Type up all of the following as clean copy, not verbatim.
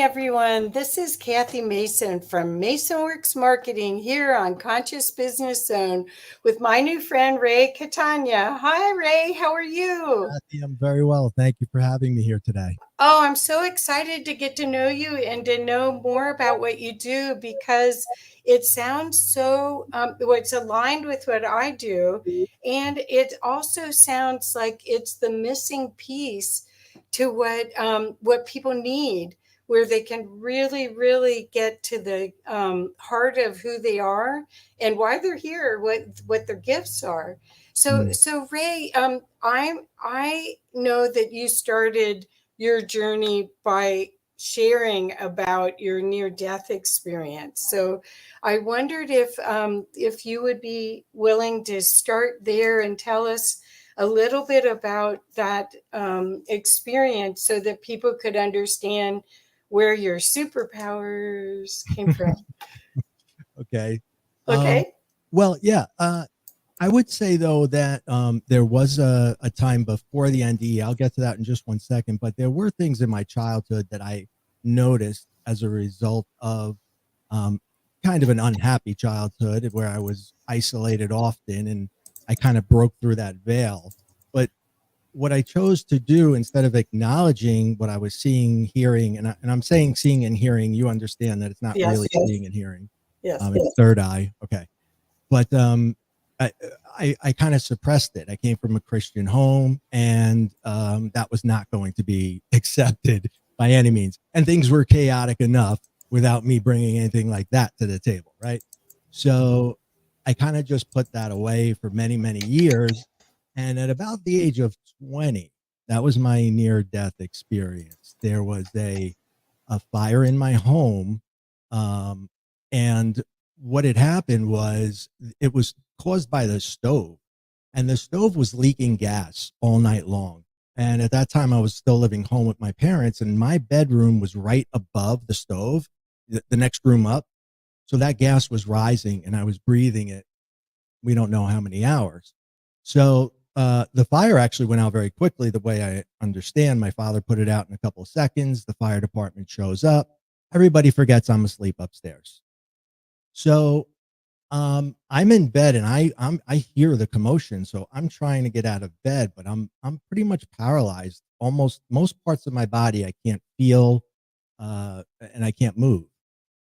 everyone. This is Kathy Mason from MasonWorks Marketing here on Conscious Business Zone with my new friend, Ray Catania. Hi, Ray. How are you? Kathy, I'm very well. Thank you for having me here today. Oh, I'm so excited to get to know you and to know more about what you do because it sounds so, it's aligned with what I do. And it also sounds like it's the missing piece to what people need, where they can really, really get to the heart of who they are and why they're here, what their gifts are. So, Mm. so Ray, I know that you started your journey by sharing about your near-death experience. So I wondered if you would be willing to start there and tell us a little bit about that experience so that people could understand where your superpowers came from. Okay. Um, Okay? well, yeah. I would say though that there was a time before the NDE. I'll get to that in just one second. But there were things in my childhood that I noticed as a result of um, kind of an unhappy childhood where I was isolated often, and I kind of broke through that veil. But what I chose to do, instead of acknowledging what I was seeing, hearing, and I'm saying seeing and hearing, you understand that it's not Yes, really seeing and hearing. yes. It's third eye. Okay. But I, I kind of suppressed it. I came from a Christian home, and that was not going to be accepted by any means. And things were chaotic enough without me bringing anything like that to the table. Right. So I kind of just put that away for many, many years. And at about the age of 20, that was my near death experience. There was a fire in my home. Um, and what had happened was it was caused by the stove, and the stove was leaking gas all night long. And at that time, I was still living home with my parents, and my bedroom was right above the stove, the next room up. So that gas was rising, and I was breathing it. We don't know how many hours. So the fire actually went out very quickly. The way I understand, my father put it out in a couple of seconds. The fire department shows up. Everybody forgets I'm asleep upstairs. So I'm in bed, and I hear the commotion. So I'm trying to get out of bed, but I'm pretty much paralyzed. Almost most parts of my body I can't feel, and I can't move,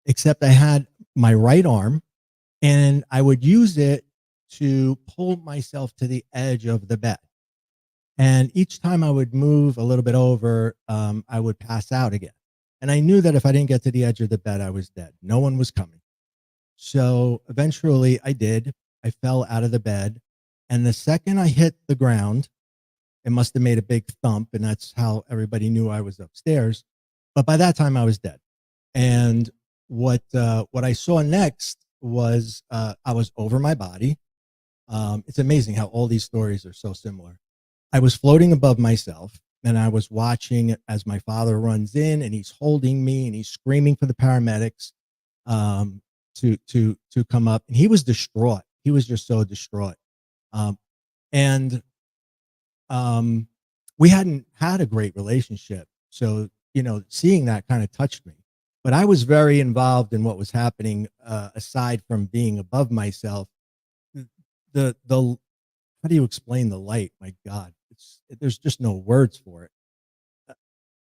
except I had my right arm, and I would use it to pull myself to the edge of the bed. And each time I would move a little bit over, I would pass out again. And I knew that if I didn't get to the edge of the bed, I was dead. No one was coming. So eventually I did. I fell out of the bed. And the second I hit the ground, it must have made a big thump. And that's how everybody knew I was upstairs. But by that time, I was dead. And what I saw next was I was over my body. It's amazing how all these stories are so similar. I was floating above myself, and I was watching as my father runs in, and he's holding me, and he's screaming for the paramedics to come up. And he was distraught. He was just so distraught. Um, and we hadn't had a great relationship, so seeing that kind of touched me. But I was very involved in what was happening, aside from being above myself. The how do you explain the light? My God, there's just no words for it.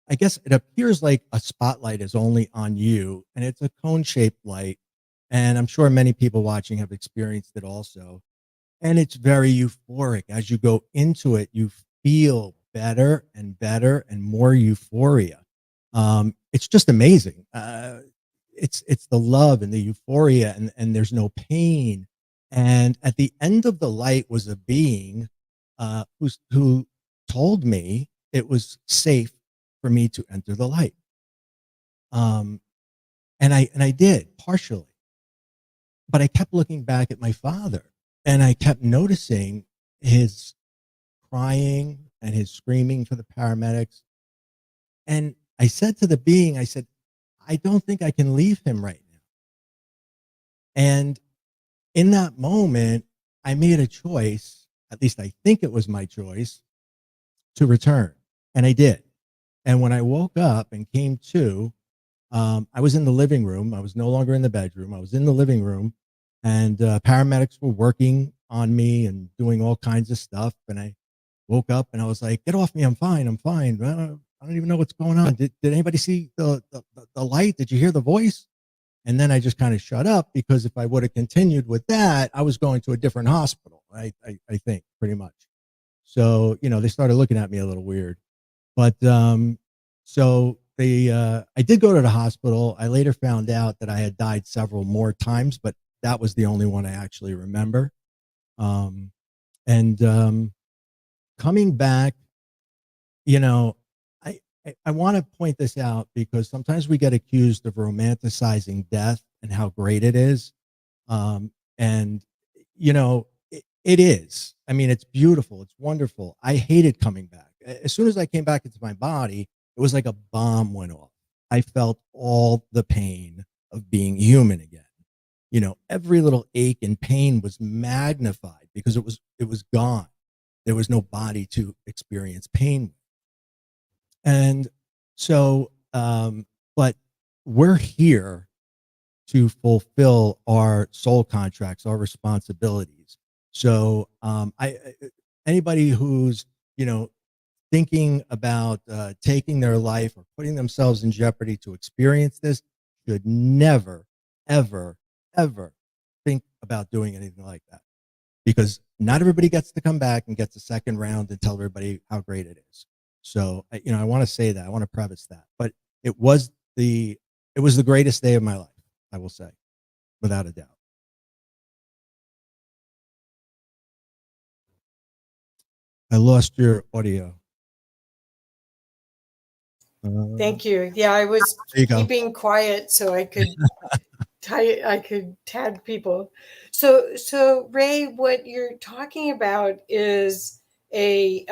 I guess it appears like a spotlight is only on you, and it's a cone-shaped light. And I'm sure many people watching have experienced it also. And it's very euphoric. As you go into it, you feel better and better and more euphoria. It's just amazing. It's the love and the euphoria, and there's no pain. And at the end of the light was a being who told me it was safe for me to enter the light. Um, and I did partially, but I kept looking back at my father, and I kept noticing his crying and his screaming for the paramedics. And I said to the being, I said, I don't think I can leave him right now. And in that moment, I made a choice, at least I think it was my choice, to return. And I did. And when I woke up and came to, I was in the living room. I was no longer in the bedroom. I was in the living room, and paramedics were working on me and doing all kinds of stuff. And I woke up and I was like, "Get off me! I'm fine. I'm fine. I don't even know what's going on. Did anybody see the light? Did you hear the voice?" And then I just kind of shut up, because if I would have continued with that, I was going to a different hospital. I think pretty much. So they started looking at me a little weird. But so I did go to the hospital. I later found out that I had died several more times, but that was the only one I actually remember. Um, and coming back, you know, I want to point this out, because sometimes we get accused of romanticizing death and how great it is. And it is. I mean, it's beautiful. It's wonderful. I hated coming back. As soon as I came back into my body, it was like a bomb went off. I felt all the pain of being human again. Every little ache and pain was magnified, because it was gone. There was no body to experience pain with. And so, but we're here to fulfill our soul contracts, our responsibilities. So, anybody who's thinking about taking their life or putting themselves in jeopardy to experience this should never, ever, ever think about doing anything like that, because not everybody gets to come back and gets a second round and tell everybody how great it is. So, I want to say that. I want to preface that. But it was the greatest day of my life, I will say, without a doubt. I lost your audio. Thank you. Yeah, I was There you go. keeping quiet so I could tag people. So Ray, what you're talking about is a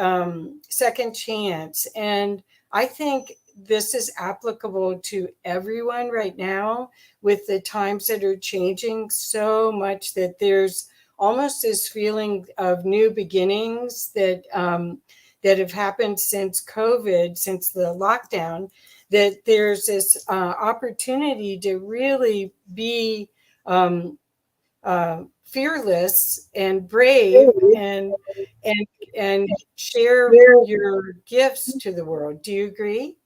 second chance, and I think this is applicable to everyone right now, with the times that are changing so much, that there's almost this feeling of new beginnings that have happened since COVID, since the lockdown, that there's this opportunity to really be fearless and brave, and and share your gifts to the world. Do you agree?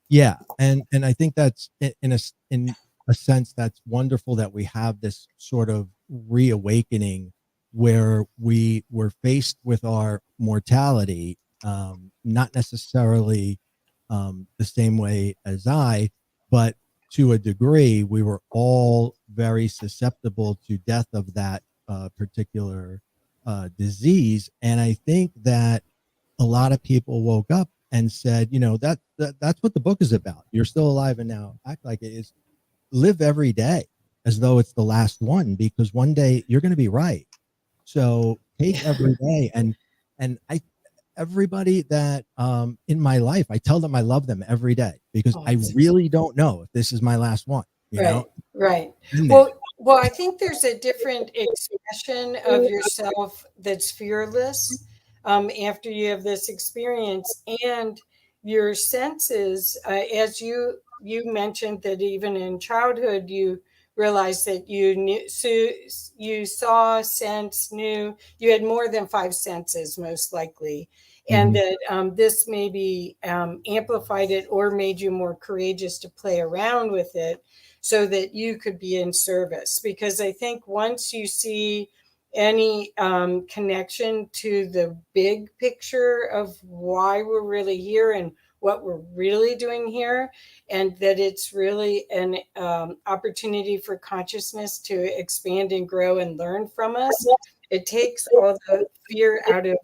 Yeah, and I think that's in a sense that's wonderful, that we have this sort of reawakening where we were faced with our mortality, not necessarily the same way as but to a degree, we were all very susceptible to death of that particular disease, and I think that a lot of people woke up and said, that's what the book is about. You're still alive and now act like it is. Live every day as though it's the last one, because one day you're going to be right. So take every day, and I everybody that in my life, I tell them I love them every day, because Oh, I really don't know if this is my last one. right, right. In there. Well, I think there's a different expression of yourself that's fearless after you have this experience, and your senses, as you mentioned that even in childhood you realized that you knew, so you saw, sense, knew. You had more than five senses, most likely, and Mhm. that this maybe amplified it or made you more courageous to play around with it, so that you could be in service. Because I think once you see any connection to the big picture of why we're really here and what we're really doing here, and that it's really an opportunity for consciousness to expand and grow and learn from us, it takes all the fear out of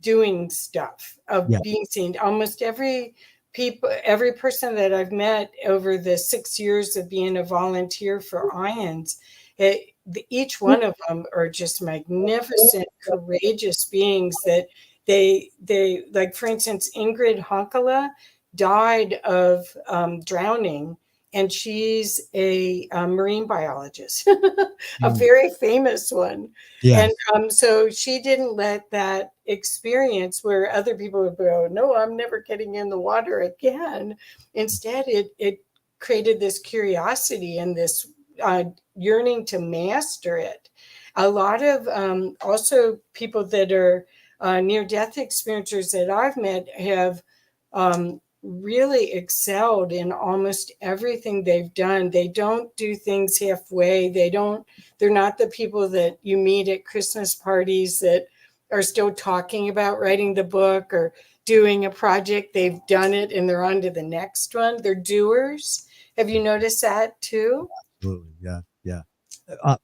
doing stuff, Yeah. of being seen. Almost every person that I've met over the 6 years of being a volunteer for IONS, each one of them are just magnificent, courageous beings that they like. For instance, Ingrid Honkala died of drowning, and she's a marine biologist, a Mm. very famous one. And Yes. so she didn't let that experience where other people would go, no, I'm never getting in the water again. Instead, it created this curiosity and this uh, yearning to master it. A lot of also people that are near death experiencers that I've met have really excelled in almost everything they've done. They don't do things halfway. They're not the people that you meet at Christmas parties that are still talking about writing the book or doing a project. They've done it and they're on to the next one. They're doers. Have you noticed that too? Absolutely. Yeah. Yeah.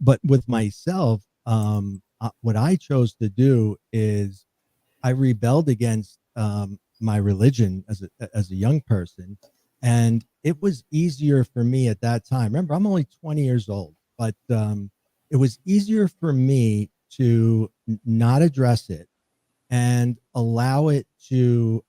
But with myself, what I chose to do is I rebelled against my religion as a young person, and it was easier for me at that time. Remember, I'm only 20 years old, but it was easier for me to not address it and allow it to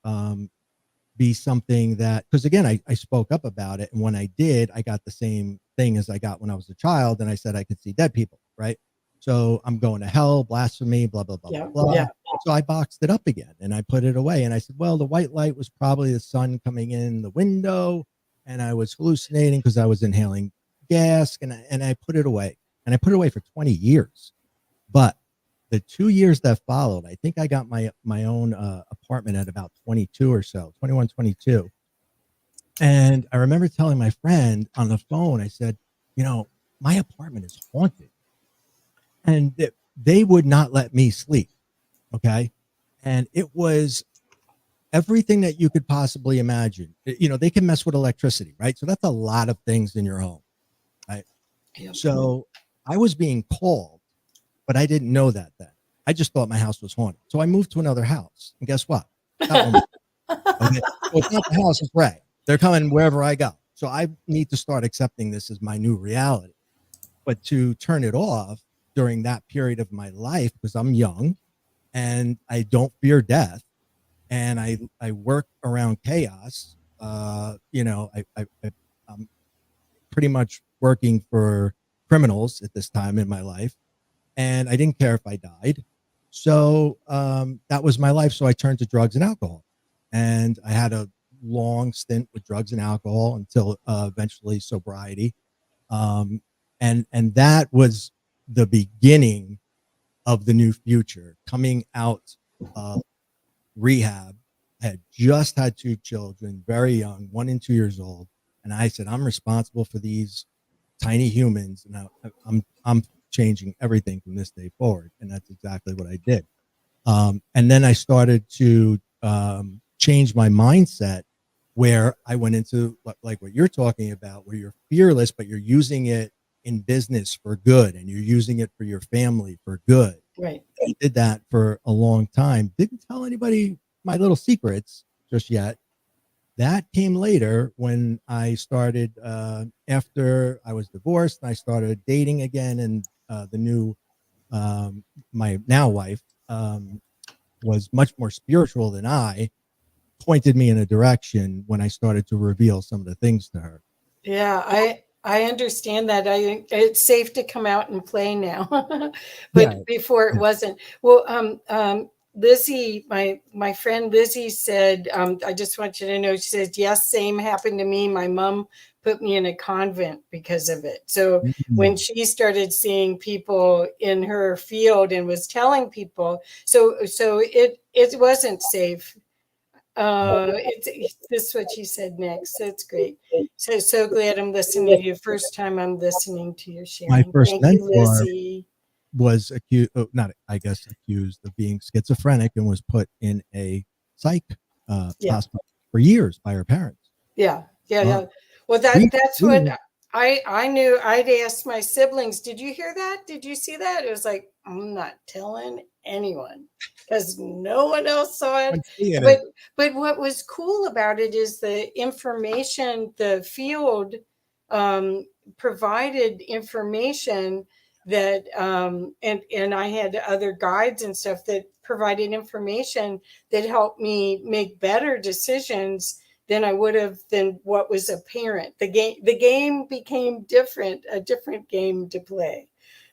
be something that, because again, I spoke up about it, and when I did, I got the same thing as I got when I was a child, and I said I could see dead people, right? So I'm going to hell, blasphemy, blah blah blah blah Yeah, blah. yeah, So I boxed it up again and I put it away, and I said, well, the white light was probably the sun coming in the window, and I was hallucinating because I was inhaling gas, and I put it away, and I put it away for 20 years. But the 2 years that followed, I think I got my own apartment at about 22 or so, 21, 22. And I remember telling my friend on the phone, I said, my apartment is haunted. And they would not let me sleep. Okay. And it was everything that you could possibly imagine. They can mess with electricity, right? So that's a lot of things in your home, right? yeah. So I was being called, but I didn't know that then. I just thought my house was haunted. So I moved to another house. And guess what? That one was okay. So it's not the house, it's Ray. They're coming wherever I go. So I need to start accepting this as my new reality. But to turn it off during that period of my life, because I'm young and I don't fear death, and I work around chaos. I'm pretty much working for criminals at this time in my life, and I didn't care if I died. So that was my life. So I turned to drugs and alcohol, and I had a long stint with drugs and alcohol until eventually sobriety. Um, and that was the beginning of the new future. Coming out of rehab, I had just had two children, very young, 1 and 2 years old, and I said, I'm responsible for these tiny humans, and I'm changing everything from this day forward. And that's exactly what I did. And then I started to change my mindset, where I went into like what you're talking about, where you're fearless, but you're using it in business for good, and you're using it for your family for good. Right. I did that for a long time. Didn't tell anybody my little secrets just yet. That came later when I started, after I was divorced, and I started dating again, and the new my now wife was much more spiritual than I, pointed me in a direction when I started to reveal some of the things to her. Yeah, I understand that. It's safe to come out and play now, Yeah. but before it wasn't. Well, Lizzie, my friend Lizzie said, I just want you to know. She says, yes, same happened to me. My mom put me in a convent because of it. So when Mm. she started seeing people in her field and was telling people, so it wasn't safe. This is what she said next. That's great. So glad I'm listening to you. First time I'm listening to your My sharing. first Thank you, mentor Lizzie. was accused, not I guess accused of being schizophrenic, and was put in a psych Yeah, hospital for years by her parents. yeah, yeah, Uh, yeah. Well, we, that's what we I knew. I'd asked my siblings, "Did you hear that? Did you see that?" It was like, I'm not telling anyone because no one else saw it. weren't seeing But it. what was cool about it is the information, the field um, provided information that and I had other guides and stuff that provided information that helped me make better decisions than I would have than what was apparent. The game became different, a different game to play.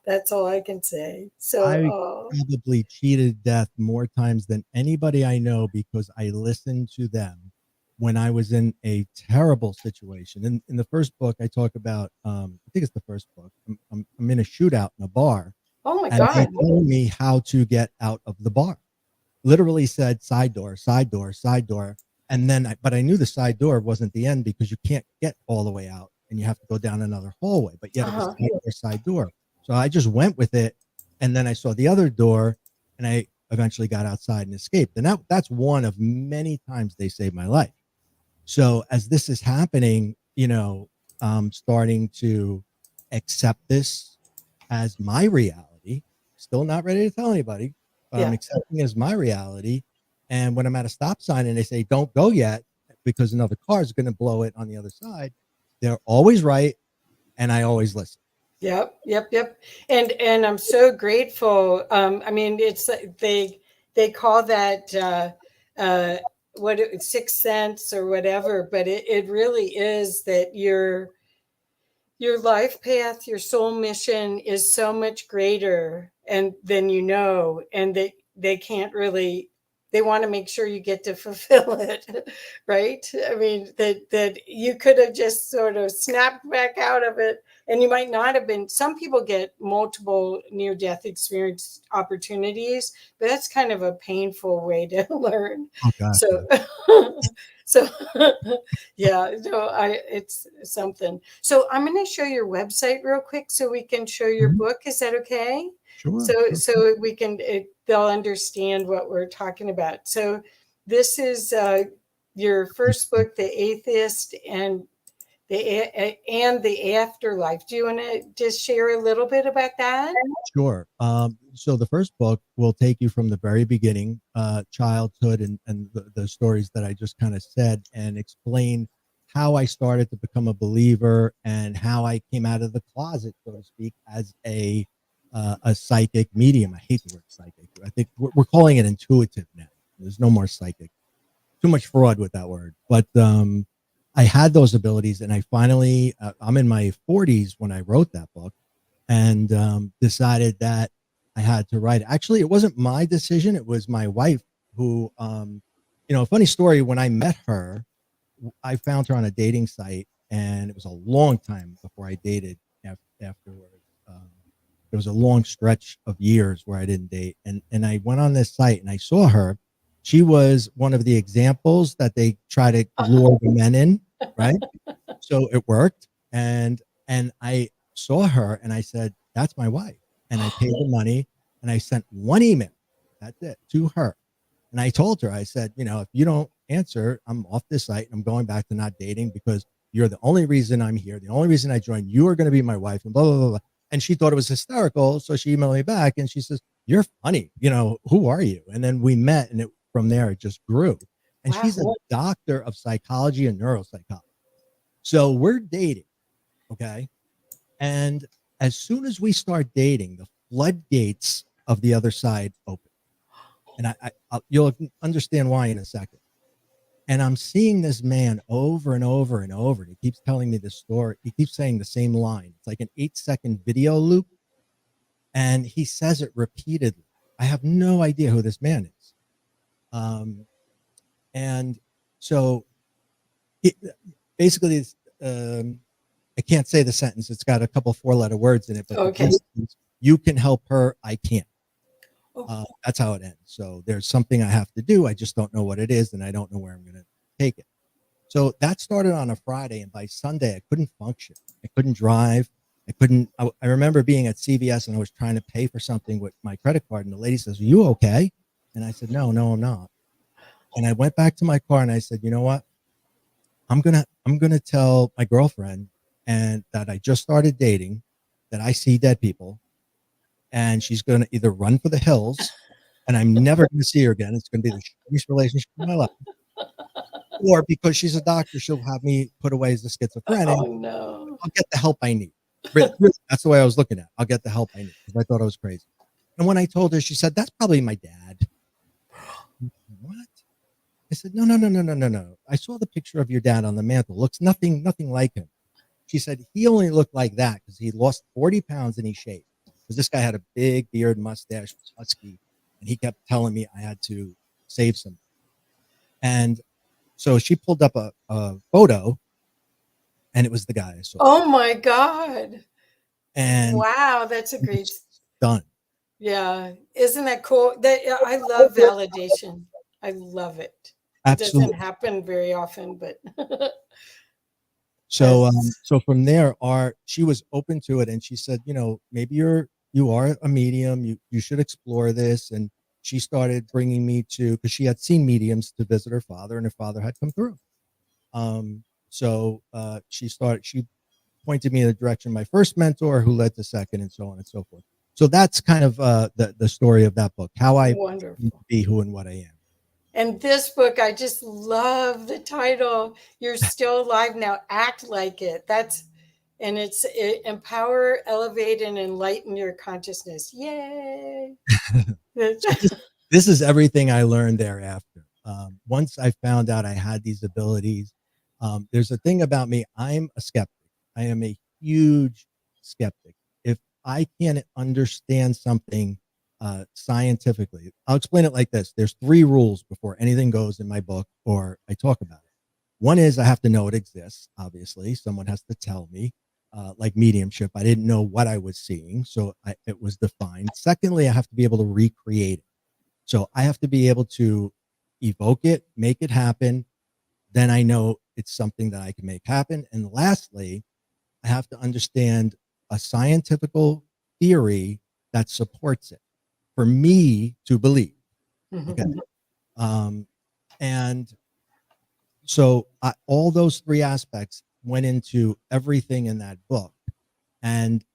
That's all I can say. So, I oh, probably cheated death more times than anybody I know, because I listened to them when I was in a terrible situation. In the first book, I talk about, I think it's the first book. I'm in a shootout in a bar, Oh my and they God. told me how to get out of the bar. Literally said side door, side door, side door. And then, but I knew the side door wasn't the end because you can't get all the way out and you have to go down another hallway. But yet it was Uh-huh. side door, side door. So I just went with it. And then I saw the other door and I eventually got outside and escaped. And that's one of many times they saved my life. So as this is happening, I'm starting to accept this as my reality. Still not ready to tell anybody, but I'm Yeah. accepting as my reality. And when I'm at a stop sign and they say, don't go yet because another car is going to blow it on the other side, they're always right. And I always listen. Yep, yep, yep. And I'm so grateful. I mean, it's like they call that what sixth sense or whatever, but it really is that your life path, your soul mission is so much greater and than you know, and they can't really they want to make sure you get to fulfill it, right? I mean that you could have just sort of snapped back out of it, and you might not have been. Some people get multiple near death experience opportunities, but that's kind of a painful way to learn. Oh gosh, So yeah. so yeah, no, I it's something. So I'm going to show your website real quick so we can show your Mhm. book. Is that okay? Sure, So we can they'll understand what we're talking about. So this is your first sure. book, The Atheist and the Afterlife. Do you want to just share a little bit about that? Sure. So the first book will take you from the very beginning, childhood, and the stories that I just kind of said, and explain how I started to become a believer and how I came out of the closet, so to speak, as a psychic medium. I hate the word psychic. I think we're calling it intuitive now. There's no more psychic. Too much fraud with that word. But I had those abilities, and I finally, I'm in my 40s when I wrote that book and decided that I had to write it. Actually, it wasn't my decision. It was my wife who, a funny story. When I met her, I found her on a dating site, and it was a long time before I dated afterwards. There was a long stretch of years where I didn't date. And I went on this site and I saw her. She was one of the examples that they try to lure the men in, right? So it worked. And I saw her and I said, that's my wife. And I paid the money and I sent one email. That's it, to her. And I told her, I said, if you don't answer, I'm off this site and I'm going back to not dating because you're the only reason I'm here. The only reason I joined, you are going to be my wife, and blah, blah, blah, blah. And she thought it was hysterical. So she emailed me back and she says, you're funny. Who are you? And then we met, and from there, it just grew. And she's a Wow. doctor of psychology and neuropsychology. So we're dating. Okay. And as soon as we start dating, the floodgates of the other side open. And you'll understand why in a second. And I'm seeing this man over and over and over. And he keeps telling me this story. He keeps saying the same line. It's like an 8-second video loop. And he says it repeatedly. I have no idea who this man is. And so it, basically, I can't say the sentence. It's got a couple 4-letter words in it, but the Okay. gist is, you can help her, I can't. Oh, That's how it ends. So there's something I have to do. I just don't know what it is, and I don't know where I'm going to take it. So that started on a Friday, and by Sunday, I couldn't function. I couldn't drive. I couldn't. I remember being at CVS, and I was trying to pay for something with my credit card, and the lady says, "Are you okay?" And I said, "No, I'm not." And I went back to my car, and I said, "You know what? I'm gonna tell my girlfriend and that I just started dating, that I see dead people, and she's going to either run for the hills, and I'm never going to see her again. It's going to be the shittiest relationship of my life, or because she's a doctor, she'll have me put away as a schizophrenic. oh no. I'll get the help I need." Really, that's the way I was looking at it. I'll get the help I need because I thought I was crazy. And when I told her, she said, "That's probably my dad." What? I said, "No, no, no, no, no, no, no. I saw the picture of your dad on the mantle. Looks nothing like him." She said, "He only looked like that because he lost 40 pounds and he shaved." Because this guy had a big beard, mustache, was husky, and he kept telling me I had to save some. And So she pulled up a photo, and it was the guy I saw. Oh my God. And Wow, that's a I great. was done. Yeah, isn't that cool? That I love validation. I love it. It doesn't Absolutely. happen very often, but So that's so from there, our she was open to it, and she said, maybe you are a medium. You should explore this. And she started bringing me to, because she had seen mediums to visit her father, and her father had come through. So she pointed me in the direction of my first mentor, who led to second, and so on and so forth. So that's kind of the story of that book, how I came to wonderful. be who and what I am. And this book, I just love the title. You're still alive now. Act like it. And empower, elevate, and enlighten your consciousness. Yay! So this is everything I learned thereafter. Once I found out I had these abilities, there's a thing about me. I'm a skeptic. I am a huge skeptic. If I can't understand something scientifically, I'll explain it like this. There's 3 rules before anything goes in my book or I talk about it. One is I have to know it exists. Obviously, someone has to tell me. Like mediumship, I didn't know what I was seeing, so it was defined. Secondly, I have to be able to recreate it. So I have to be able to evoke it, make it happen. Then I know it's something that I can make happen. And lastly, I have to understand a scientific theory that supports it for me to believe. Okay. Um, and so all those 3 aspects went into everything in that book. And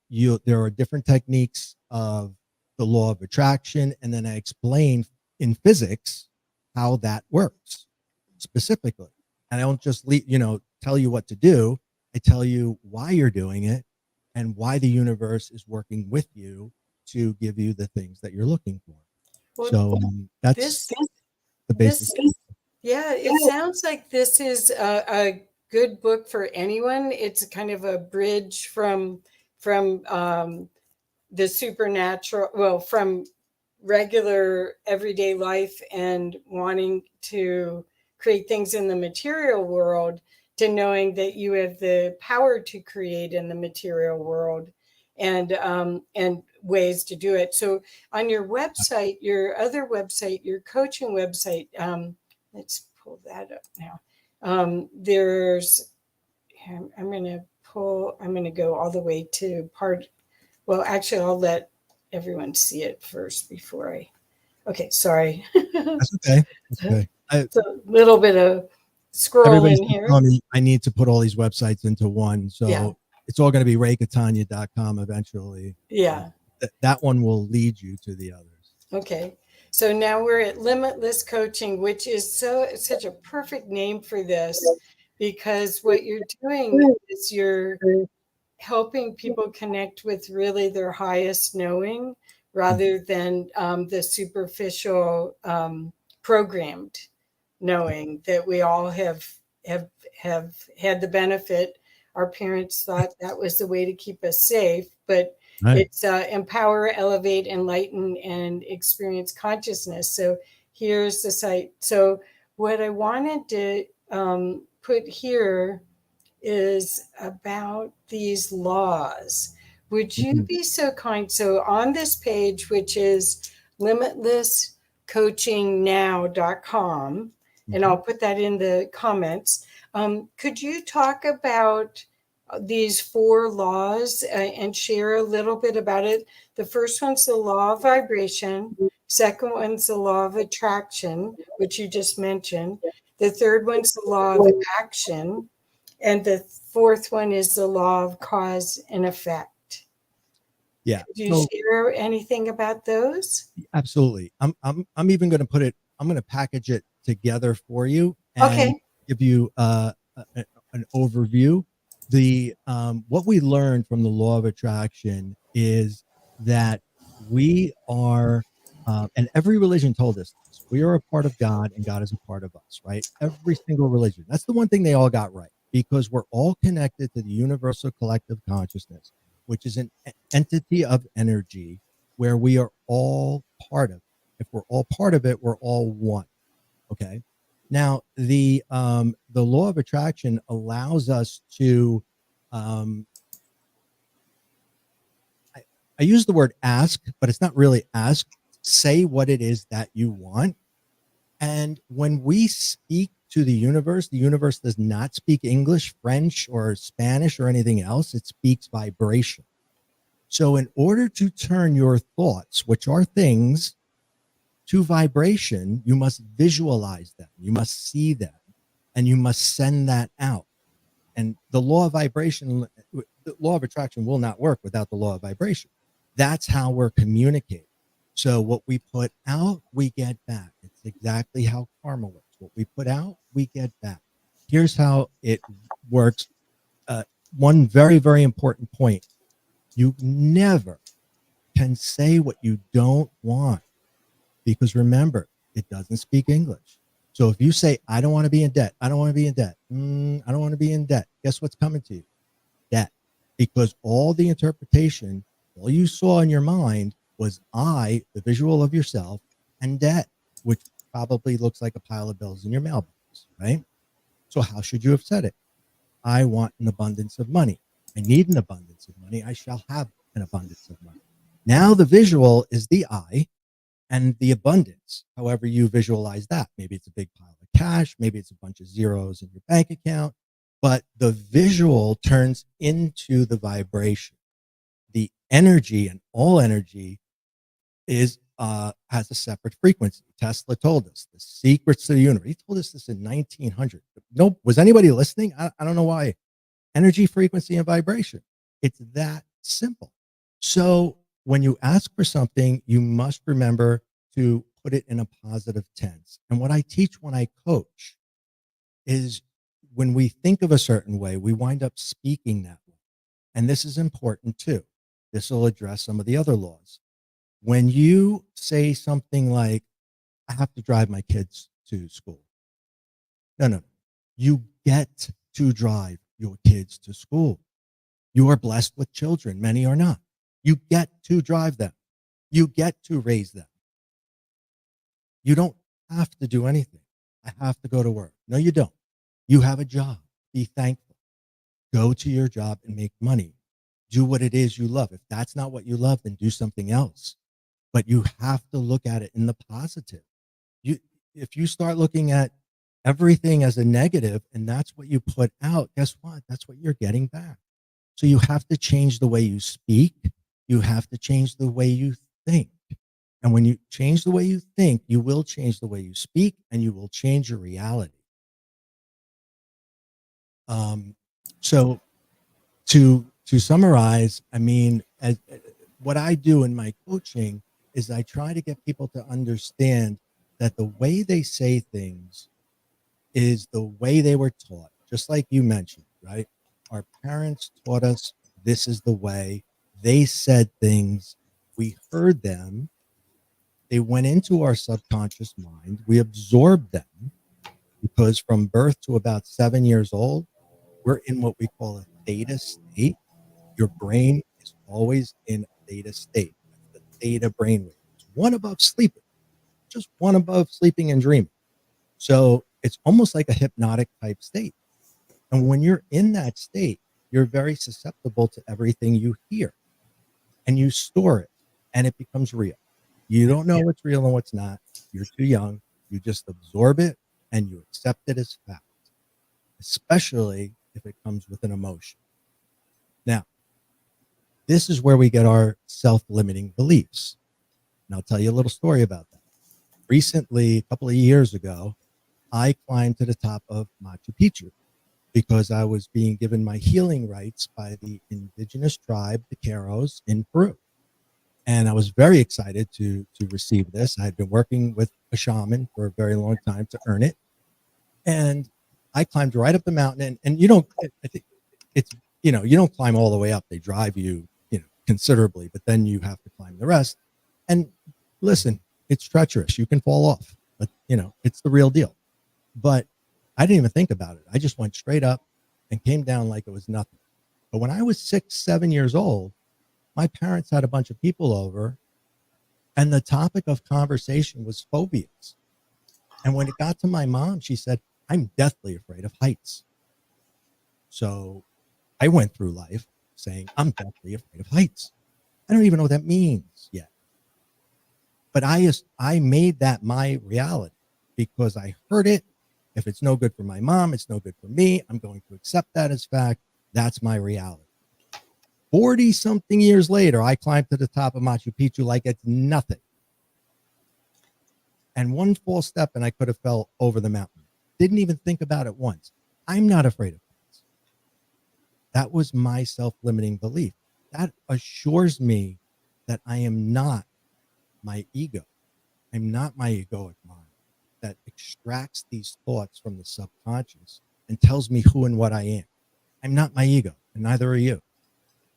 there are different techniques of the law of attraction, and then I explain in physics how that works specifically. And I don't just tell you what to do. I tell you why you're doing it and why the universe is working with you to give you the things that you're looking for. Well, So that's this the basis. this yeah, it sounds like this is a good book for anyone. It's kind of a bridge from the supernatural, well, from regular everyday life and wanting to create things in the material world to knowing that you have the power to create in the material world and ways to do it. So on your website, your other website, your coaching website, let's pull that up now. There's I'm going to go all the way to part. Well, actually, I'll let everyone see it first before I. Okay, sorry. That's okay. That's okay. It's a little bit of Everybody's scrolling been here. telling me I need to put all these websites into one. So Yeah. it's all going to be raykatanya.com eventually. Yeah. That one will lead you to the others. Okay. So now we're at Limitless Coaching, which is such a perfect name for this because what you're doing is you're helping people connect with really their highest knowing rather than the superficial programmed knowing that we all have have had the benefit. Our parents thought that was the way to keep us safe, but Right. it's empower, elevate, enlighten, and experience consciousness. So here's the site. So what I wanted to put here is about these laws. Would you be so kind? So on this page, which is limitlesscoachingnow.com, and I'll put that in the comments, could you talk about these 4 laws and share a little bit about it? The first one's the law of vibration. Second one's the law of attraction, which you just mentioned. The third one's the law of action. And the fourth one is the law of cause and effect. Yeah. Could you share anything about those? Absolutely. I'm even going to put it. I'm going to package it together for you and Okay. give you an overview. The what we learned from the law of attraction is that we are, and every religion told us this, we are a part of God and God is a part of us, right? Every single religion. That's the one thing they all got right, because we're all connected to the universal collective consciousness, which is an entity of energy where we are all part of it. If we're all part of it, we're all one. Okay. Now, the law of attraction allows us to, um, I use the word ask, but it's not really ask. Say what it is that you want. And when we speak to the universe does not speak English, French, or Spanish or anything else. It speaks vibration. So, in order to turn your thoughts, which are things, to vibration, you must visualize them, you must see them, and you must send that out. And the law of vibration, the law of attraction will not work without the law of vibration. That's how we're communicating. So what we put out, we get back. It's exactly how karma works. What we put out, we get back. Here's how it works. One very, very important point. You never can say what you don't want, because remember, it doesn't speak English. So if you say, I don't want to be in debt, I don't want to be in debt, I don't want to be in debt, guess what's coming to you? Debt. Because all the interpretation, all you saw in your mind was I, the visual of yourself, and debt, which probably looks like a pile of bills in your mailbox, right? So how should you have said it? I want an abundance of money. I need an abundance of money. I shall have an abundance of money. Now the visual is the I and the abundance, however you visualize that. Maybe it's a big pile of cash, maybe it's a bunch of zeros in your bank account, but the visual turns into the vibration. The energy, and all energy is has a separate frequency. Tesla told us the secrets to the universe. He told us this in 1900. No, was anybody listening? I don't know why. Energy, frequency, and vibration. It's that simple. So when you ask for something, you must remember to put it in a positive tense. And what I teach when I coach is, when we think of a certain way, we wind up speaking that way. And this is important too. This will address some of the other laws. When you say something like, I have to drive my kids to school. No. You get to drive your kids to school. You are blessed with children. Many are not. You get to drive them. You get to raise them. You don't have to do anything. I have to go to work. No, you don't. You have a job. Be thankful. Go to your job and make money. Do what it is you love. If that's not what you love, then do something else. But you have to look at it in the positive. If you start looking at everything as a negative and that's what you put out, guess what? That's what you're getting back. So you have to change the way you speak. You have to change the way you think. And when you change the way you think, you will change the way you speak, and you will change your reality. So to summarize, I mean, what I do in my coaching is I try to get people to understand that the way they say things is the way they were taught. Just like you mentioned, right? Our parents taught us this is the way. They said things, we heard them, they went into our subconscious mind, we absorbed them, because from birth to about 7 years old, we're in what we call a theta state. Your brain is always in a theta state. That's the theta brainwave. It's one above sleeping, just one above sleeping and dreaming. So it's almost like a hypnotic type state. And when you're in that state, you're very susceptible to everything you hear, and you store it, and it becomes real. You don't know what's real and what's not. You're too young. You just absorb it and you accept it as fact, especially if it comes with an emotion. Now, this is where we get our self-limiting beliefs. And I'll tell you a little story about that. Recently, a couple of years ago, I climbed to the top of Machu Picchu because I was being given my healing rights by the indigenous tribe, the Queros, in Peru. And I was very excited to receive this. I had been working with a shaman for a very long time to earn it. And I climbed right up the mountain. And you don't, I think it's, you don't climb all the way up. They drive you, considerably, but then you have to climb the rest. And listen, it's treacherous. You can fall off, but it's the real deal. But I didn't even think about it. I just went straight up and came down like it was nothing. But when I was 6, 7 years old, my parents had a bunch of people over, and the topic of conversation was phobias. And when it got to my mom, she said, I'm deathly afraid of heights. So I went through life saying, I'm deathly afraid of heights. I don't even know what that means yet. But I made that my reality because I heard it. If it's no good for my mom, it's no good for me. I'm going to accept that as fact. That's my reality. 40 something years later, I climbed to the top of Machu Picchu like it's nothing. And one false step and I could have fell over the mountain. Didn't even think about it once. I'm not afraid of heights. That was my self-limiting belief. That assures me that I am not my ego. I'm not my egoic mind that extracts these thoughts from the subconscious and tells me who and what I am. I'm not my ego, and neither are you.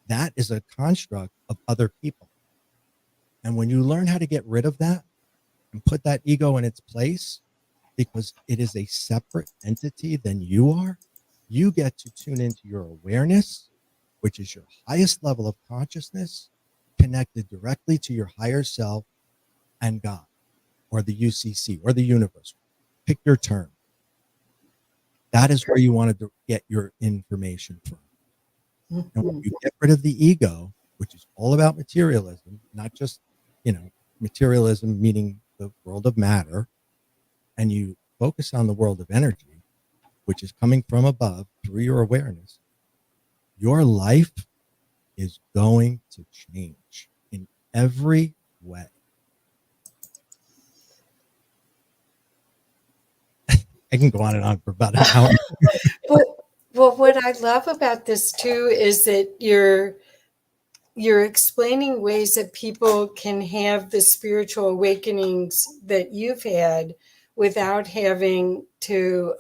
That is a construct of other people. And when you learn how to get rid of that and put that ego in its place, because it is a separate entity than you are, you get to tune into your awareness, which is your highest level of consciousness, connected directly to your higher self and God, or the UCC, or the universe. Pick your term. That is where you want to get your information from. And when you get rid of the ego, which is all about materialism, not just, materialism meaning the world of matter, and you focus on the world of energy, which is coming from above through your awareness, your life is going to change in every way. I can go on and on for about an hour. Well, what I love about this too is that you're explaining ways that people can have the spiritual awakenings that you've had without having to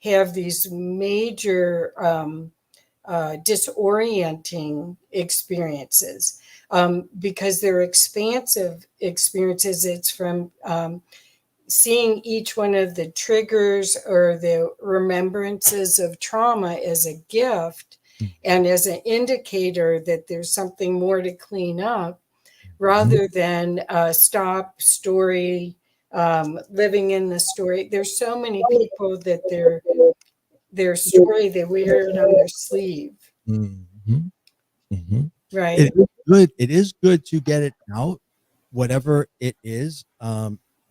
have these major disorienting experiences, because they're expansive experiences. It's from seeing each one of the triggers or the remembrances of trauma as a gift and as an indicator that there's something more to clean up, rather than stop story, living in the story. There's so many people that their story, they wear it on their sleeve. Mm-hmm. Mm-hmm. Right. It is good. It is good to get it out, whatever it is.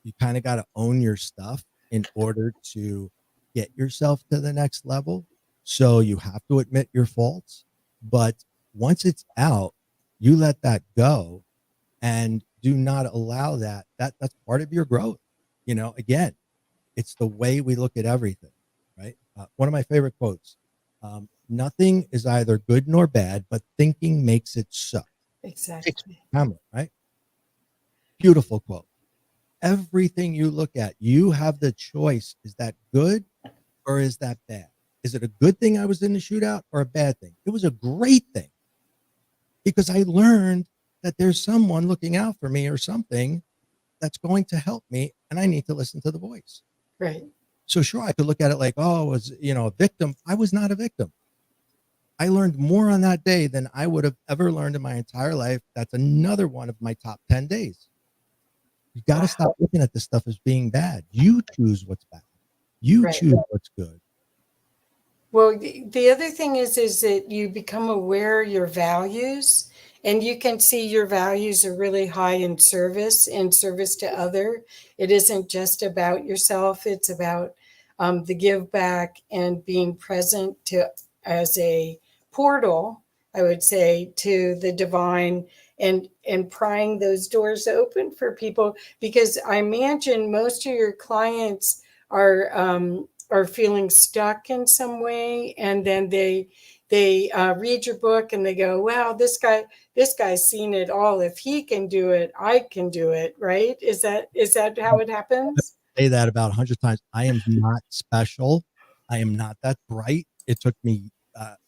You kind of got to own your stuff in order to get yourself to the next level. So you have to admit your faults, but once it's out, you let that go and do not allow that's part of your growth. Again, it's the way we look at everything, right? One of my favorite quotes, nothing is either good nor bad, but thinking makes it so. Exactly. Hamlet, right? Beautiful quote. Everything you look at, you have the choice. Is that good or is that bad? Is it a good thing I was in the shootout or a bad thing? It was a great thing because I learned that there's someone looking out for me or something that's going to help me, and I need to listen to the voice. Right. So sure, I could look at it like, oh, I was, a victim. I was not a victim. I learned more on that day than I would have ever learned in my entire life. That's another one of my top 10 days. You got to stop looking at this stuff as being bad. You choose what's bad. You choose what's good. Well, the other thing is that you become aware of your values, and you can see your values are really high in service to other. It isn't just about yourself. It's about the give back and being present to as a portal, I would say, to the divine, and prying those doors open for people, because I imagine most of your clients are feeling stuck in some way, and then they read your book and they go, wow, this guy's seen it all. If he can do it, I can do it. Right? Is that how it happens? Say that about 100 times. I am not special. I am not that bright. It took me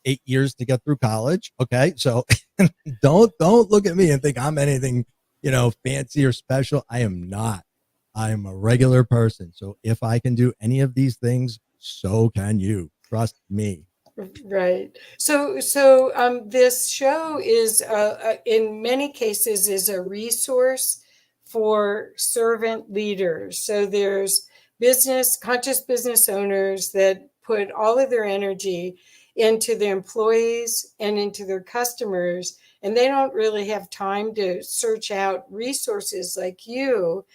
8 years to get through college. Okay, so don't look at me and think I'm anything fancy or special. I am not. I am a regular person. So if I can do any of these things, so can you. Trust me. Right. So this show is, in many cases, is a resource for servant leaders. So there's conscious business owners that put all of their energy into their employees and into their customers, and they don't really have time to search out resources like you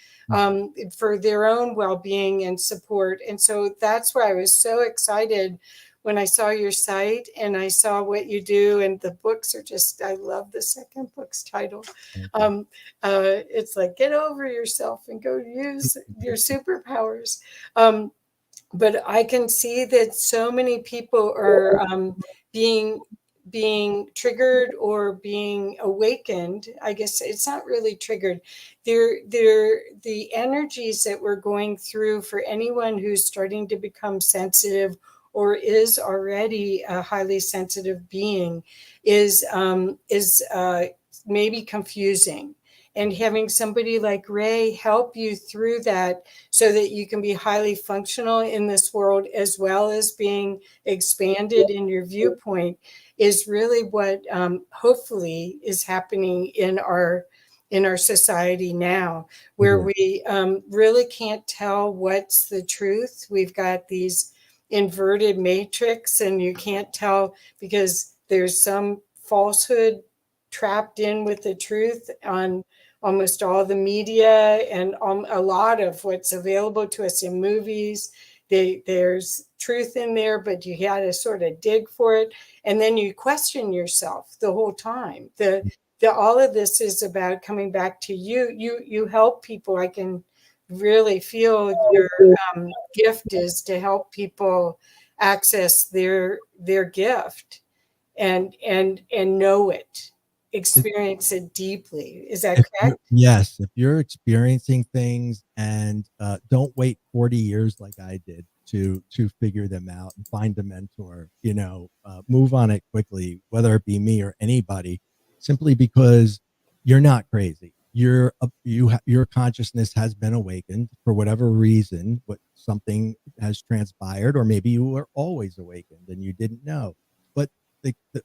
for their own well-being and support. And so that's why I was so excited when I saw your site and I saw what you do. And the books are just, I love the second book's title. It's like, get over yourself and go use your superpowers. Um, but I can see that so many people are being triggered or being awakened. I guess it's not really triggered. They're the energies that we're going through for anyone who's starting to become sensitive or is already a highly sensitive being is maybe confusing. And having somebody like Ray help you through that so that you can be highly functional in this world as well as being expanded in your viewpoint is really what hopefully is happening in our society now, where we really can't tell what's the truth. We've got these inverted matrix, and you can't tell because there's some falsehood trapped in with the truth on almost all the media and a lot of what's available to us in movies. There's truth in there, but you got to sort of dig for it, and then you question yourself the whole time. All of this is about coming back to you. You help people. I can really feel your gift is to help people access their gift and know it, experience it deeply. Is that correct? Yes, if you're experiencing things and don't wait 40 years like I did to figure them out and find a mentor, move on it quickly, whether it be me or anybody, simply because you're not crazy. Your consciousness has been awakened for whatever reason, something has transpired, or maybe you were always awakened and you didn't know. But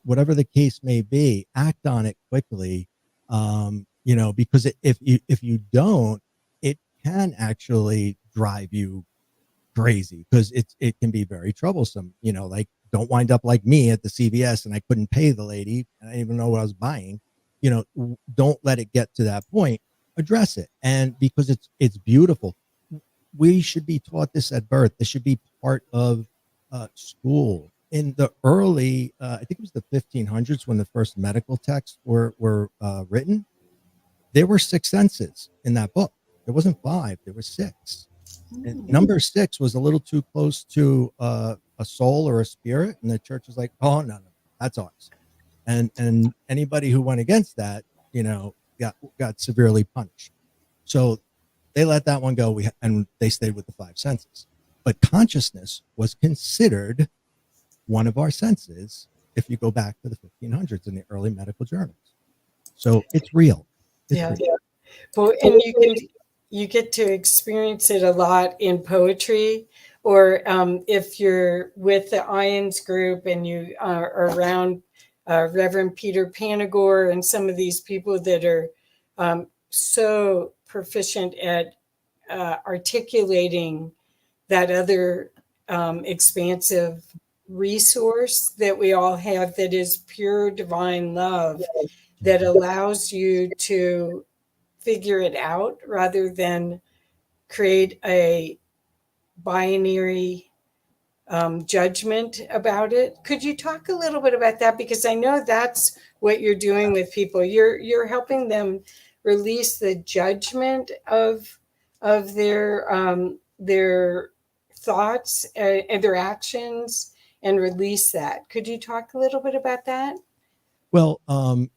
whatever the case may be, act on it quickly. Because if you don't, it can actually drive you crazy, because it can be very troublesome. Like, don't wind up like me at the CVS and I couldn't pay the lady and I didn't even know what I was buying. Don't let it get to that point. Address it, and because it's beautiful. We should be taught this at birth. This should be part of school. In the early, I think it was the 1500s when the first medical texts were written. There were 6 senses in that book. There wasn't 5, there were 6. And number 6 was a little too close to a soul or a spirit, and the church was like, "Oh, no, that's ours." And anybody who went against that, got severely punished. So they let that one go. And they stayed with the 5 senses. But consciousness was considered one of our senses if you go back to the 1500s in the early medical journals. So it's real. Yeah. Well, and you get to experience it a lot in poetry, or if you're with the Ions group and you are around Reverend Peter Panagore and some of these people that are so proficient at articulating that other expansive resource that we all have, that is pure divine love, that allows you to figure it out rather than create a binary judgment about it. Could you talk a little bit about that? Because I know that's what you're doing with people. You're helping them release the judgment of their thoughts and their actions, and release that. Could you talk a little bit about that? Well,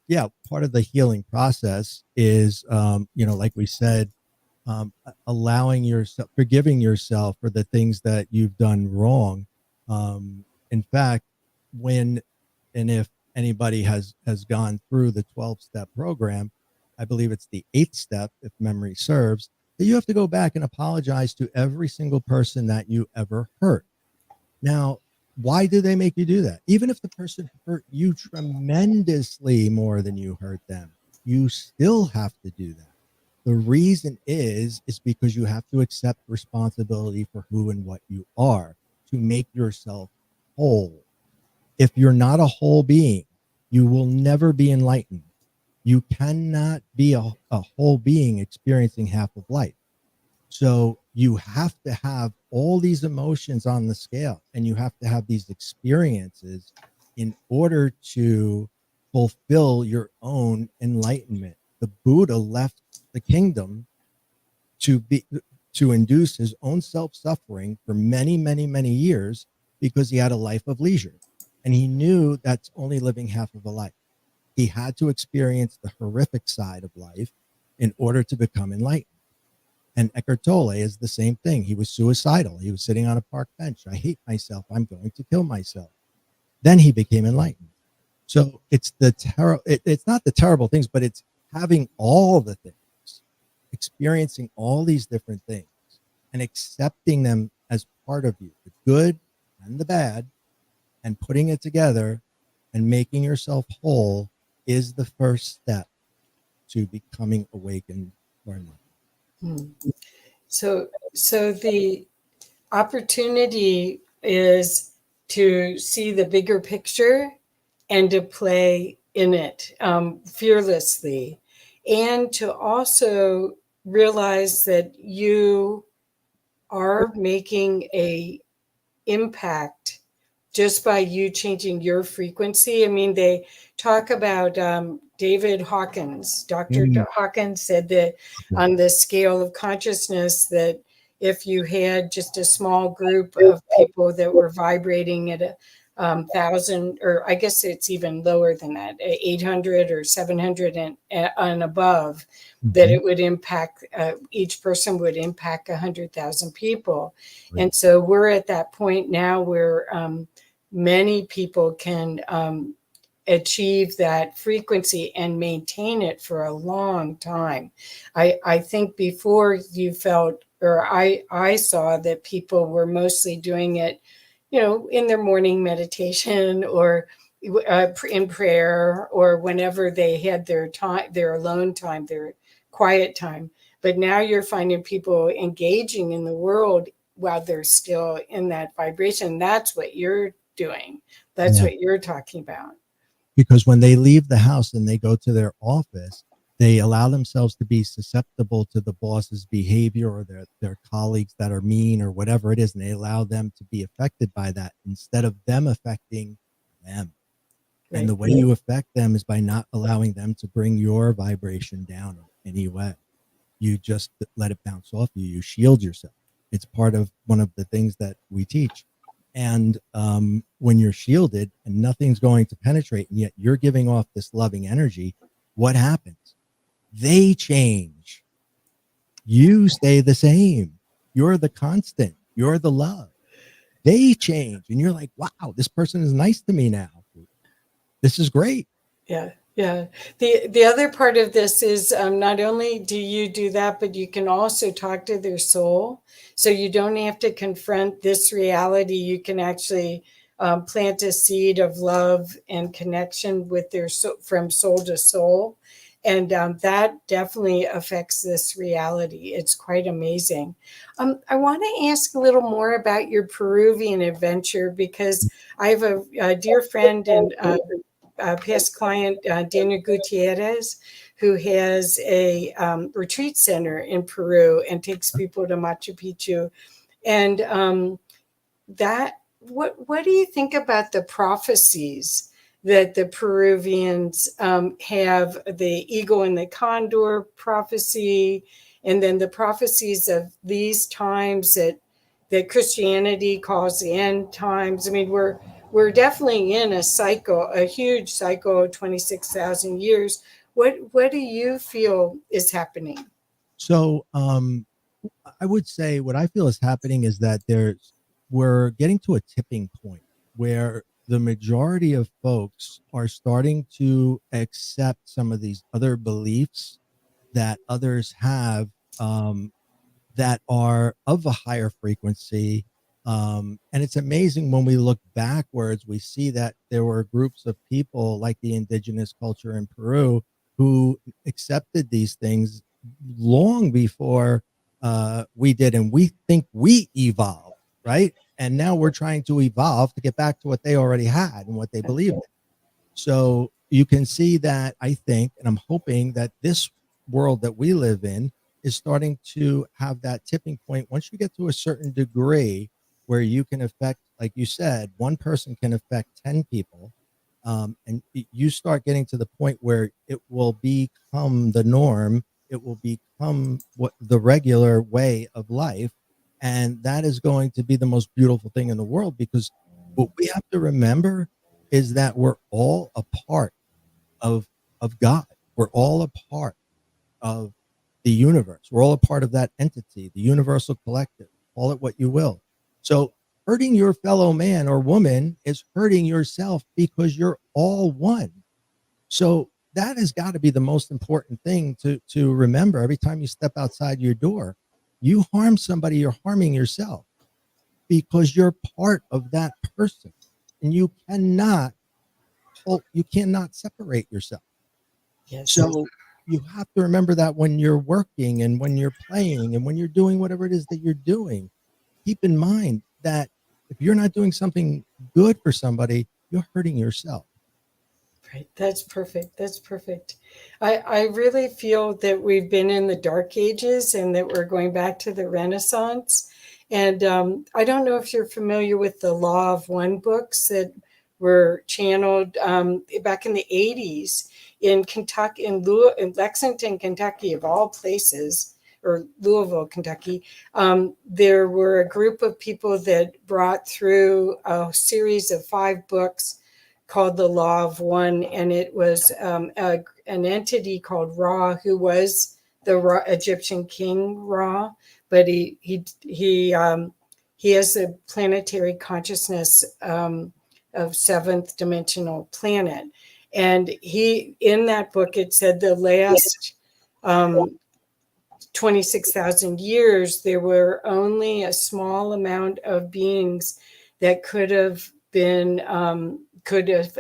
yeah, part of the healing process is, like we said, allowing yourself, forgiving yourself for the things that you've done wrong. In fact, if anybody has gone through the 12-step program, I believe it's the 8th step, if memory serves, that you have to go back and apologize to every single person that you ever hurt. Now, why do they make you do that? Even if the person hurt you tremendously more than you hurt them, you still have to do that. The reason is because you have to accept responsibility for who and what you are to make yourself whole. If you're not a whole being, you will never be enlightened. You cannot be a whole being experiencing half of life. So you have to have all these emotions on the scale, and you have to have these experiences in order to fulfill your own enlightenment. The Buddha left the kingdom to be to induce his own self-suffering for many, many, many years because he had a life of leisure. And he knew that's only living half of a life. He had to experience the horrific side of life in order to become enlightened. And Eckhart Tolle is the same thing. He was suicidal. He was sitting on a park bench. I hate myself. I'm going to kill myself. Then he became enlightened. So it's it's not the terrible things, but it's having all the things, experiencing all these different things and accepting them as part of you, the good and the bad, and putting it together and making yourself whole is the first step to becoming awakened or not. So the opportunity is to see the bigger picture and to play in it fearlessly, and to also realize that you are making a impact just by you changing your frequency. I mean, they talk about David Hawkins. Dr. Mm. Hawkins said that on the scale of consciousness, that if you had just a small group of people that were vibrating at a thousand, or I guess it's even lower than that, 800 or 700 and above, that it would impact, each person would impact 100,000 people. Right. And so we're at that point now where many people can achieve that frequency and maintain it for a long time. I think before you felt, or I saw that people were mostly doing it, in their morning meditation, or in prayer, or whenever they had their time, their alone time, their quiet time. But now you're finding people engaging in the world while they're still in that vibration. That's what you're doing. That's Yeah. what you're talking about. Because when they leave the house and they go to their office, they allow themselves to be susceptible to the boss's behavior or their colleagues that are mean or whatever it is, and they allow them to be affected by that instead of them affecting them. Right. And the way you affect them is by not allowing them to bring your vibration down in any way. You just let it bounce off you. You shield yourself. It's part of one of the things that we teach. And when you're shielded and nothing's going to penetrate, and yet you're giving off this loving energy, what happens? They change. You stay the same. You're the constant. You're the love. They change. And you're like, wow, this person is nice to me now. This is great. Yeah. Yeah. The other part of this is not only do you do that, but you can also talk to their soul. So you don't have to confront this reality. You can actually plant a seed of love and connection with their from soul to soul. And that definitely affects this reality. It's quite amazing. I want to ask a little more about your Peruvian adventure, because I have a dear friend and past client, Daniel Gutierrez, who has a retreat center in Peru and takes people to Machu Picchu. And what do you think about the prophecies that the Peruvians have, the eagle and the condor prophecy, and then the prophecies of these times that Christianity calls the end times? I mean, we're definitely in a cycle, a huge cycle, 26,000 years. What do you feel is happening? So I would say what I feel is happening is that we're getting to a tipping point where the majority of folks are starting to accept some of these other beliefs that others have, that are of a higher frequency. And it's amazing when we look backwards, we see that there were groups of people like the indigenous culture in Peru who accepted these things long before we did, and we think we evolved, right? And now we're trying to evolve to get back to what they already had and what they believed in. So you can see that, I think, and I'm hoping that this world that we live in is starting to have that tipping point. Once you get to a certain degree where you can affect, like you said, one person can affect 10 people, and you start getting to the point where it will become the norm, it will become what the regular way of life. And that is going to be the most beautiful thing in the world, because what we have to remember is that we're all a part of God. We're all a part of the universe. We're all a part of that entity, the universal collective. Call it what you will. So hurting your fellow man or woman is hurting yourself, because you're all one. So that has got to be the most important thing to remember every time you step outside your door. You harm somebody, you're harming yourself, because you're part of that person, and you cannot separate yourself. Yes. So you have to remember that when you're working and when you're playing and when you're doing whatever it is that you're doing, keep in mind that if you're not doing something good for somebody, you're hurting yourself. Right. That's perfect. That's perfect. I really feel that we've been in the dark ages and that we're going back to the Renaissance. And I don't know if you're familiar with the Law of One books that were channeled back in the 80s in Kentucky, in Lexington, Kentucky, of all places, or Louisville, Kentucky. There were a group of people that brought through a series of 5 books called the Law of One, and it was an entity called Ra, who was the Egyptian king Ra, but he has a planetary consciousness of seventh dimensional planet, and he, in that book, it said the last 26,000 years there were only a small amount of beings that could have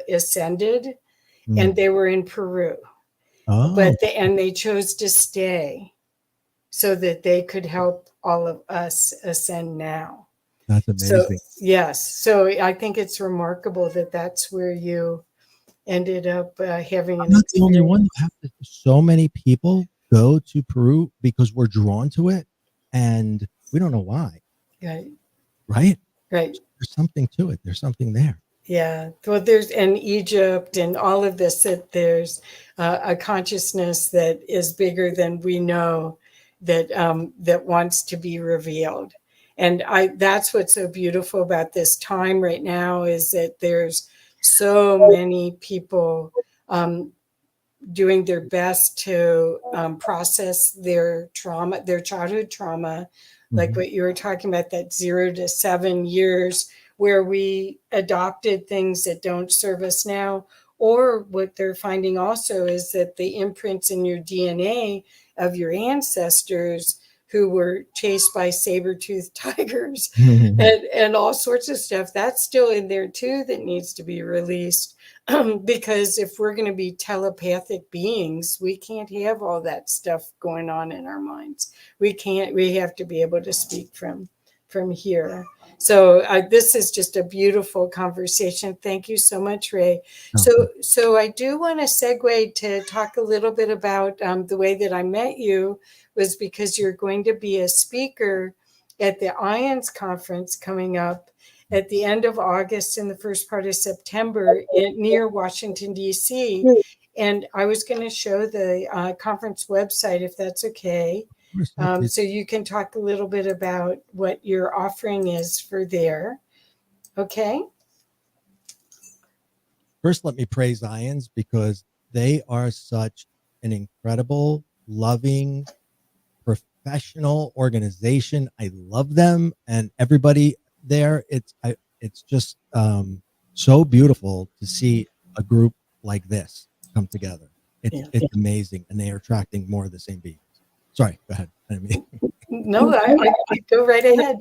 ascended, and they were in Peru. Oh, And they chose to stay so that they could help all of us ascend now. that's So amazing. yes, so I think it's remarkable that that's where you ended up having I'm an not the only one experience. who have to, so many people go to Peru because we're drawn to it, and we don't know why, Right, right? right. There's something to it. There's something there. Yeah, well, there's in Egypt and all of this, that there's a consciousness that is bigger than we know, that wants to be revealed. And that's what's so beautiful about this time right now, is that there's so many people um, doing their best to process their trauma, their childhood trauma, like Mhm. what you were talking about, that 0 to 7 years where we adopted things that don't serve us now. Or what they're finding also is that the imprints in your DNA of your ancestors who were chased by saber-toothed tigers and all sorts of stuff, that's still in there too, that needs to be released. Because if we're going to be telepathic beings, we can't have all that stuff going on in our minds. We can't. We have to be able to speak from here. So this is just a beautiful conversation. Thank you so much, Ray. Oh, So I do want to segue to talk a little bit about the way that I met you was because you're going to be a speaker at the IONS conference coming up at the end of August and the first part of September near Washington, D.C. And I was going to show the conference website, if that's okay. of course. Yeah, please. So you can talk a little bit about what your offering is for there. Okay. First, let me praise Ions, because they are such an incredible, loving, professional organization. I love them, and everybody there. It's just so beautiful to see a group like this come together. Yeah. It's amazing, and they are attracting more of the same beings. Sorry, go ahead. I mean, No, I go right ahead.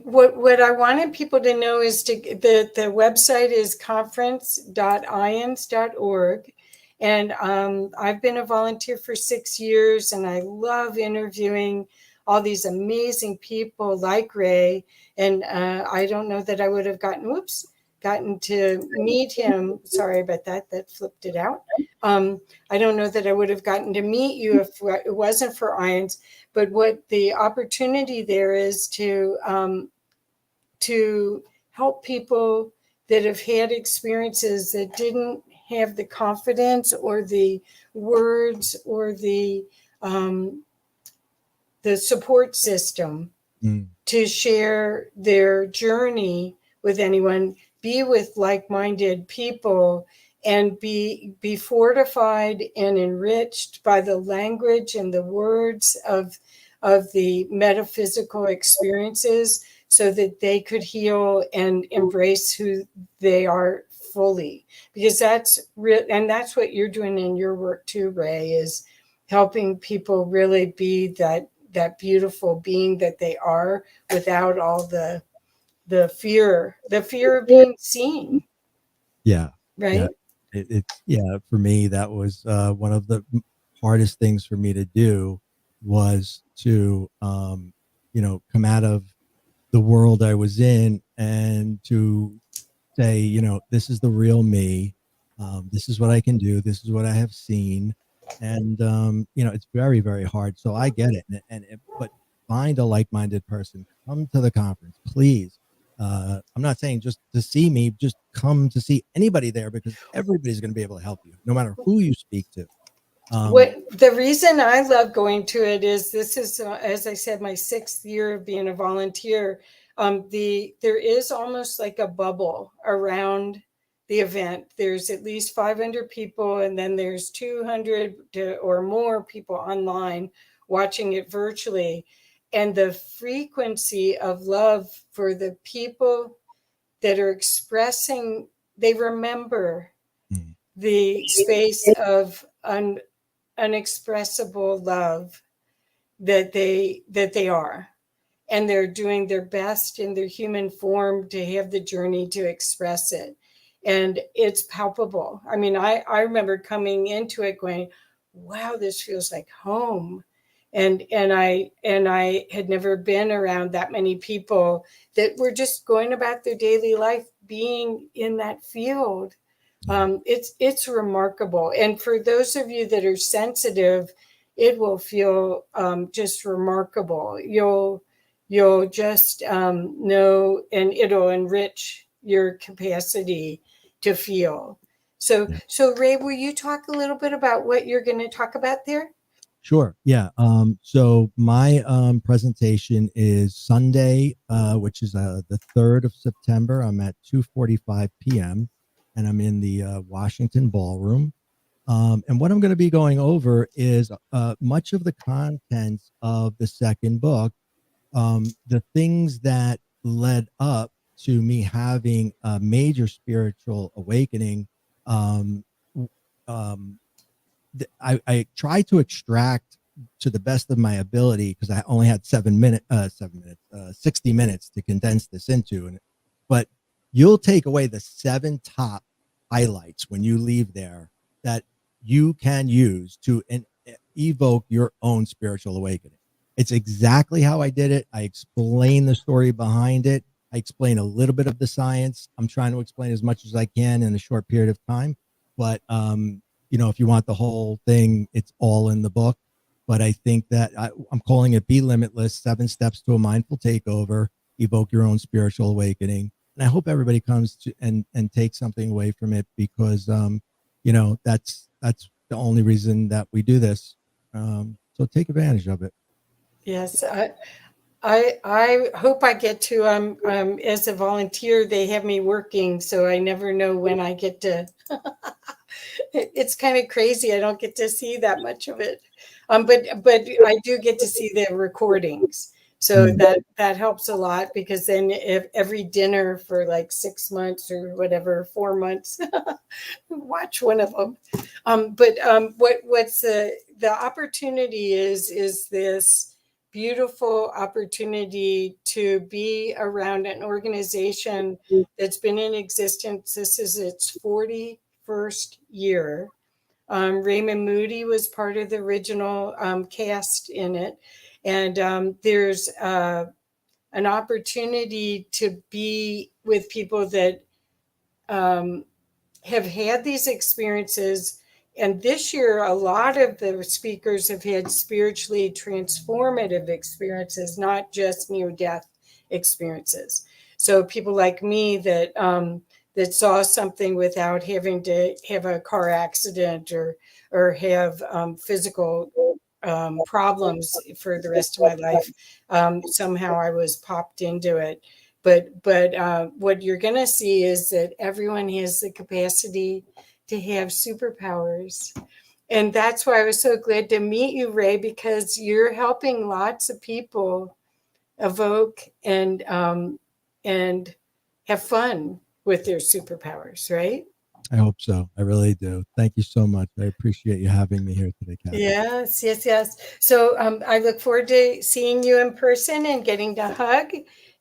What I wanted people to know is the website is conference.ions.org, And I've been a volunteer for 6 years, and I love interviewing all these amazing people like Ray. And I don't know that I would have gotten to meet him. Sorry about that. That flipped it out. I don't know that I would have gotten to meet you if it wasn't for Irons. But what the opportunity there is to help people that have had experiences that didn't have the confidence or the words or um, the support system Mm. to share their journey with anyone, be with like-minded people, and be fortified and enriched by the language and the words of the metaphysical experiences, so that they could heal and embrace who they are fully. Because that's real, and that's what you're doing in your work too, Ray, is helping people really be that beautiful being that they are, without all the fear of being seen, Yeah. Yeah. right? It's, yeah, for me, that was one of the hardest things for me to do, was to, come out of the world I was in and to say, this is the real me. This is what I can do. This is what I have seen. And, it's very, very hard. So I get it. But find a like-minded person, come to the conference, please. I'm not saying just to see me, just come to see anybody there, because everybody's going to be able to help you, no matter who you speak to. What the reason I love going to it is, this is, as I said, my 6th year of being a volunteer. There is almost like a bubble around the event. There's at least 500 people, and then there's 200 or more people online watching it virtually. And the frequency of love for the people that are expressing, they remember Mm. the space of unexpressible love that they are, and they're doing their best in their human form to have the journey to express it. And it's palpable. I mean, I remember coming into it going, wow, this feels like home. And I had never been around that many people that were just going about their daily life being in that field. Yeah. It's remarkable. And for those of you that are sensitive, it will feel just remarkable. You'll just know, and it'll enrich your capacity to feel. So, Yeah. so Ray, will you talk a little bit about what you're going to talk about there? Sure. Yeah. So my presentation is Sunday, which is the 3rd of September. I'm at 2:45 p.m. and I'm in the Washington Ballroom. And what I'm going to be going over is much of the contents of the second book, the things that led up to me having a major spiritual awakening. Um, um, I tried to extract to the best of my ability, because I only had 60 minutes to condense this into. But you'll take away the 7 top highlights when you leave there that you can use to evoke your own spiritual awakening. It's exactly how I did it. I explain the story behind it. I explain a little bit of the science. I'm trying to explain as much as I can in a short period of time. But if you want the whole thing, it's all in the book. But I think that I'm calling it Be Limitless, 7 Steps to a Mindful Takeover, Evoke Your Own Spiritual Awakening. And I hope everybody comes to and takes something away from it, because, that's the only reason that we do this. So take advantage of it. Yes, I hope I get to, as a volunteer, they have me working, so I never know when I get to. It's kind of crazy. I don't get to see that much of it, but I do get to see the recordings, so Mm. that helps a lot, because then if every dinner for like 6 months or whatever, 4 months, watch one of them. But what's the opportunity is this beautiful opportunity to be around an organization that's been in existence. This is its 41st year. Raymond Moody was part of the original cast in it. And there's an opportunity to be with people that have had these experiences. And this year, a lot of the speakers have had spiritually transformative experiences, not just near-death experiences. So people like me that saw something without having to have a car accident or have physical problems for the rest of my life. Somehow I was popped into it. But what you're going to see is that everyone has the capacity to have superpowers. And that's why I was so glad to meet you, Ray, because you're helping lots of people evoke and have fun with their superpowers, right? I hope so. I really do. Thank you so much. I appreciate you having me here today, Kathy. Yes, yes, yes. So I look forward to seeing you in person and getting to hug.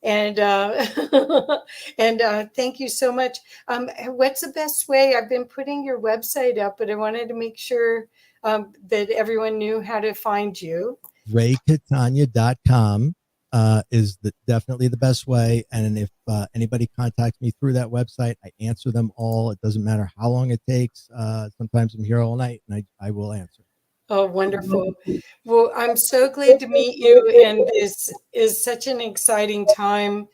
And and thank you so much. What's the best way? I've been putting your website up, but I wanted to make sure that everyone knew how to find you. RayCatania.com is definitely the best way. And if anybody contacts me through that website, I answer them all. It doesn't matter how long it takes. Sometimes I'm here all night and I will answer. Oh, wonderful. Well, I'm so glad to meet you. And this is such an exciting time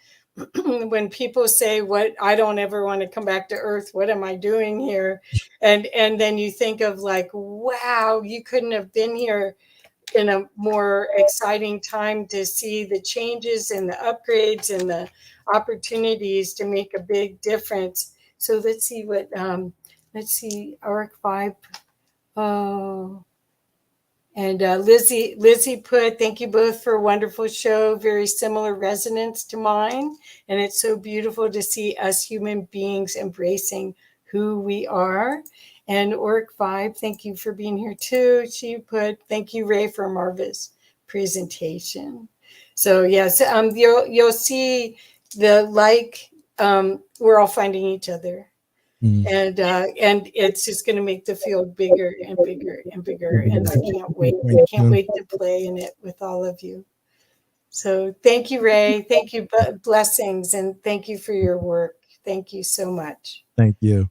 when people say, what, I don't ever want to come back to Earth. What am I doing here? And then you think of like, wow, you couldn't have been here in a more exciting time to see the changes and the upgrades and the opportunities to make a big difference. So let's see what, let's see, Arc 5. Oh, and Lizzie put, thank you both for a wonderful show. Very similar resonance to mine. And it's so beautiful to see us human beings embracing who we are. And Oric 5, thank you for being here too. She put, thank you, Ray, for a marvelous presentation. So yes, you'll see the we're all finding each other. And it's just going to make the field bigger and bigger and bigger. And I can't wait. I can't wait to play in it with all of you. So thank you, Ray. Thank you. Blessings. And thank you for your work. Thank you so much. Thank you.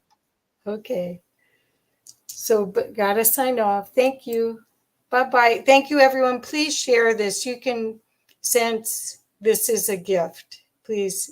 Okay. So, but gotta sign off. Thank you. Bye-bye. Thank you, everyone. Please share this. You can sense this is a gift. Please